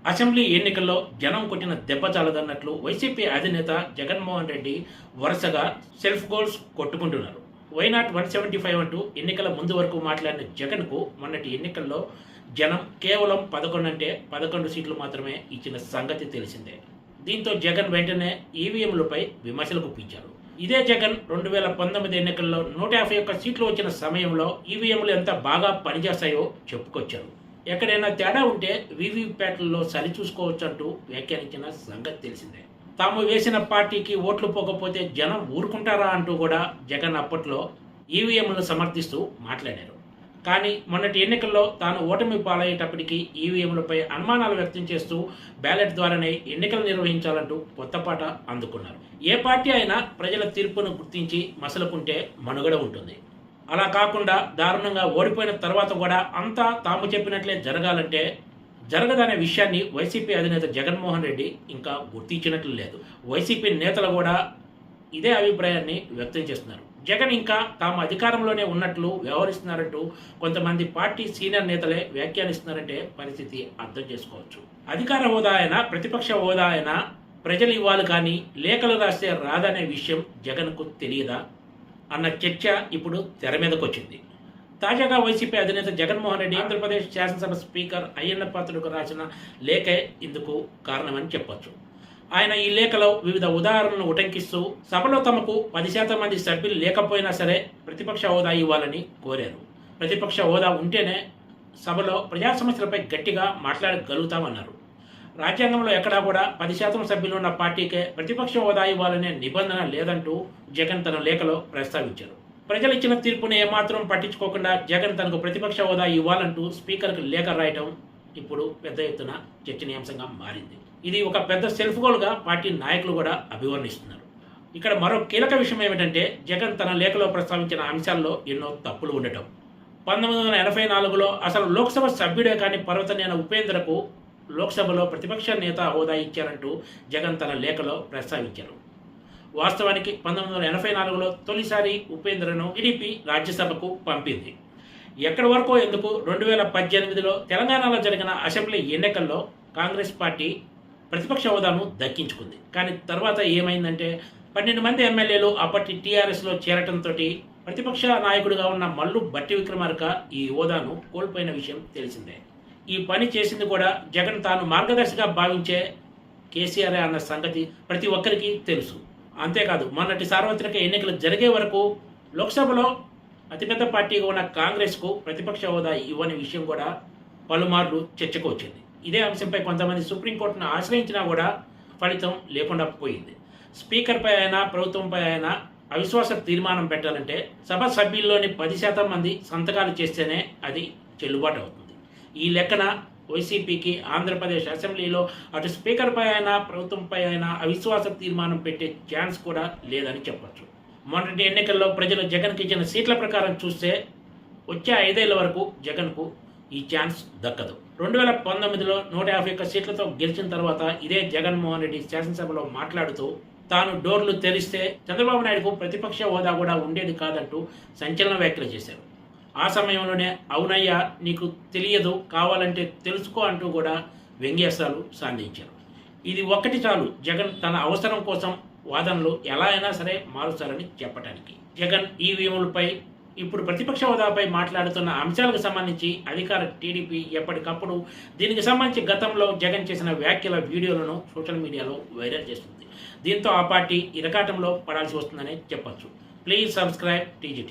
Assembly ఎన్నికల్లో జనం కొట్టిన దెబ్బ చాలదన్నట్లు వైసీపీ అధినేత జగన్మోహన్ రెడ్డి వరుసగా సెల్ఫ్ గోల్స్ కొట్టుకుంటున్నారు. వైనాట్ 175 అంటూ ఎన్నికల ముందు వరకు మాట్లాడిన జగన్కు మొన్నటి ఎన్నికల్లో జనం కేవలం 11 అంటే 11 సీట్లు మాత్రమే ఇచ్చిన సంగతి తెలిసిందే. దీంతో జగన్ వెంటనే ఈవీఎంలపై విమర్శలు గుప్పించారు. ఇదే జగన్ 2019 ఎన్నికల్లో 151 సీట్లు వచ్చిన సమయంలో ఈవీఎంలు ఎంత బాగా పనిచేస్తాయో చెప్పుకొచ్చారు. ఎక్కడైనా తేడా ఉంటే వీవీప్యాట్లలో సరిచూసుకోవచ్చు అంటూ వ్యాఖ్యానించిన సంగతి తెలిసిందే. తాము వేసిన పార్టీకి ఓట్లు పోకపోతే జనం ఊరుకుంటారా అంటూ కూడా జగన్ అప్పట్లో ఈవీఎంలను సమర్థిస్తూ మాట్లాడారు. కానీ మొన్నటి ఎన్నికల్లో తాను ఓటమి పాలయ్యేటప్పటికీ ఈవీఎంలపై అనుమానాలు వ్యక్తం చేస్తూ బ్యాలెట్ ద్వారానే ఎన్నికలు నిర్వహించాలంటూ కొత్తపాట అందుకున్నారు. ఏ పార్టీ అయినా ప్రజల తీర్పును గుర్తించి మసలుకుంటే మనుగడ ఉంటుంది. అలా కాకుండా దారుణంగా ఓడిపోయిన తర్వాత కూడా అంతా తాము చెప్పినట్లే జరగాలంటే జరగదనే విషయాన్ని వైసీపీ అధినేత జగన్మోహన్ రెడ్డి ఇంకా గుర్తించినట్లు లేదు. వైసీపీ నేతలు కూడా ఇదే అభిప్రాయాన్ని వ్యక్తం చేస్తున్నారు. జగన్ ఇంకా తాము అధికారంలోనే ఉన్నట్లు వ్యవహరిస్తున్నారంటూ కొంతమంది పార్టీ సీనియర్ నేతలే వ్యాఖ్యానిస్తున్నారంటే పరిస్థితి అర్థం చేసుకోవచ్చు. అధికార హోదా అయినా ప్రతిపక్ష హోదా అయినా ప్రజలు ఇవ్వాలి కానీ లేఖలు రాస్తే రాదనే విషయం జగన్కు తెలియదా అన్న చర్చ ఇప్పుడు తెర మీదకు వచ్చింది. తాజాగా వైసీపీ అధినేత జగన్మోహన్ రెడ్డి ఆంధ్రప్రదేశ్ శాసనసభ స్పీకర్ అయ్యన్న పాత్రుడుకు రాసిన లేఖే ఇందుకు కారణమని చెప్పొచ్చు. ఆయన ఈ లేఖలో వివిధ ఉదాహరణలను ఉటంకిస్తూ సభలో తమకు 10% మంది సభ్యులు లేకపోయినా సరే ప్రతిపక్ష హోదా ఇవ్వాలని కోరారు. ప్రతిపక్ష హోదా ఉంటేనే సభలో ప్రజా సమస్యలపై గట్టిగా మాట్లాడగలుగుతామన్నారు. రాజ్యాంగంలో ఎక్కడా కూడా 10% సభ్యులు ఉన్న పార్టీకే ప్రతిపక్ష హోదా ఇవ్వాలనే నిబంధన లేదంటూ జగన్ తన లేఖలో ప్రస్తావించారు. ప్రజలు ఇచ్చిన తీర్పుని ఏమాత్రం పట్టించుకోకుండా జగన్ తనకు ప్రతిపక్ష హోదా ఇవ్వాలంటూ స్పీకర్కు లేఖ రాయటం ఇప్పుడు పెద్ద ఎత్తున చర్చనీయాంశంగా మారింది. ఇది ఒక పెద్ద సెల్ఫ్ గోల్గా పార్టీ నాయకులు కూడా అభివర్ణిస్తున్నారు. ఇక్కడ మరో కీలక విషయం ఏమిటంటే జగన్ తన లేఖలో ప్రస్తావించిన అంశాల్లో ఎన్నో తప్పులు ఉండటం. 1984లో అసలు లోక్సభ సభ్యుడే కాని పర్వతనేని ఉపేంద్రకు లోక్సభలో ప్రతిపక్ష నేత హోదా ఇచ్చారంటూ జగన్ తన లేఖలో ప్రస్తావించారు. వాస్తవానికి 1984లో తొలిసారి ఉపేంద్రను టీడీపీ రాజ్యసభకు పంపింది. ఎక్కడి వరకో ఎందుకు 2018లో తెలంగాణలో జరిగిన అసెంబ్లీ ఎన్నికల్లో కాంగ్రెస్ పార్టీ ప్రతిపక్ష హోదాను దక్కించుకుంది. కానీ తర్వాత ఏమైందంటే 12 మంది ఎమ్మెల్యేలు అప్పటి టీఆర్ఎస్లో చేరటంతో ప్రతిపక్ష నాయకుడిగా ఉన్న మల్లు భట్టి విక్రమార్క ఈ హోదాను కోల్పోయిన విషయం తెలిసిందే. ఈ పని చేసింది కూడా జగన్ తాను మార్గదర్శిగా భావించే కేసీఆర్ అన్న సంగతి ప్రతి ఒక్కరికి తెలుసు. అంతేకాదు మొన్నటి సార్వత్రిక ఎన్నికలు జరిగే వరకు లోక్సభలో అతిపెద్ద పార్టీగా ఉన్న కాంగ్రెస్కు ప్రతిపక్ష హోదా ఇవ్వని విషయం కూడా పలుమార్లు చర్చకు వచ్చింది. ఇదే అంశంపై కొంతమంది సుప్రీంకోర్టును ఆశ్రయించినా కూడా ఫలితం లేకుండా పోయింది. స్పీకర్పై అయినా ప్రభుత్వంపై అయినా అవిశ్వాస తీర్మానం పెట్టాలంటే సభ సభ్యుల్లోని 10% మంది సంతకాలు చేస్తేనే అది చెల్లుబాటు అవుతుంది. ఈ లెక్కన వైసీపీకి ఆంధ్రప్రదేశ్ అసెంబ్లీలో అటు స్పీకర్పై అయినా ప్రభుత్వంపై అయినా అవిశ్వాస తీర్మానం పెట్టే ఛాన్స్ కూడా లేదని చెప్పొచ్చు. మొన్నటి ఎన్నికల్లో ప్రజలు జగన్కి ఇచ్చిన సీట్ల ప్రకారం చూస్తే వచ్చే 5 ఏళ్ల వరకు జగన్కు ఈ ఛాన్స్ దక్కదు. 2019లో 151 సీట్లతో గెలిచిన తర్వాత ఇదే జగన్మోహన్ రెడ్డి శాసనసభలో మాట్లాడుతూ తాను డోర్లు తెరిస్తే చంద్రబాబు నాయుడుకు ప్రతిపక్ష హోదా కూడా ఉండేది కాదంటూ సంచలన వ్యాఖ్యలు చేశారు. ఆ సమయంలోనే అవునయ్యా నీకు తెలియదు కావాలంటే తెలుసుకో అంటూ కూడా వ్యంగ్యాస్త్రాలు సాధించారు. ఇది ఒక్కటి చాలు జగన్ తన అవసరం కోసం వాదనలు ఎలా అయినా సరే మారుస్తారని చెప్పడానికి. జగన్ ఈవీఎంలపై ఇప్పుడు ప్రతిపక్ష హోదాపై మాట్లాడుతున్న అంశాలకు సంబంధించి అధికార టీడీపీ ఎప్పటికప్పుడు దీనికి సంబంధించి గతంలో జగన్ చేసిన వ్యాఖ్యల వీడియోలను సోషల్ మీడియాలో వైరల్ చేస్తుంది. దీంతో ఆ పార్టీ ఇరకాటంలో పడాల్సి వస్తుందనే చెప్పొచ్చు. Please subscribe TGT.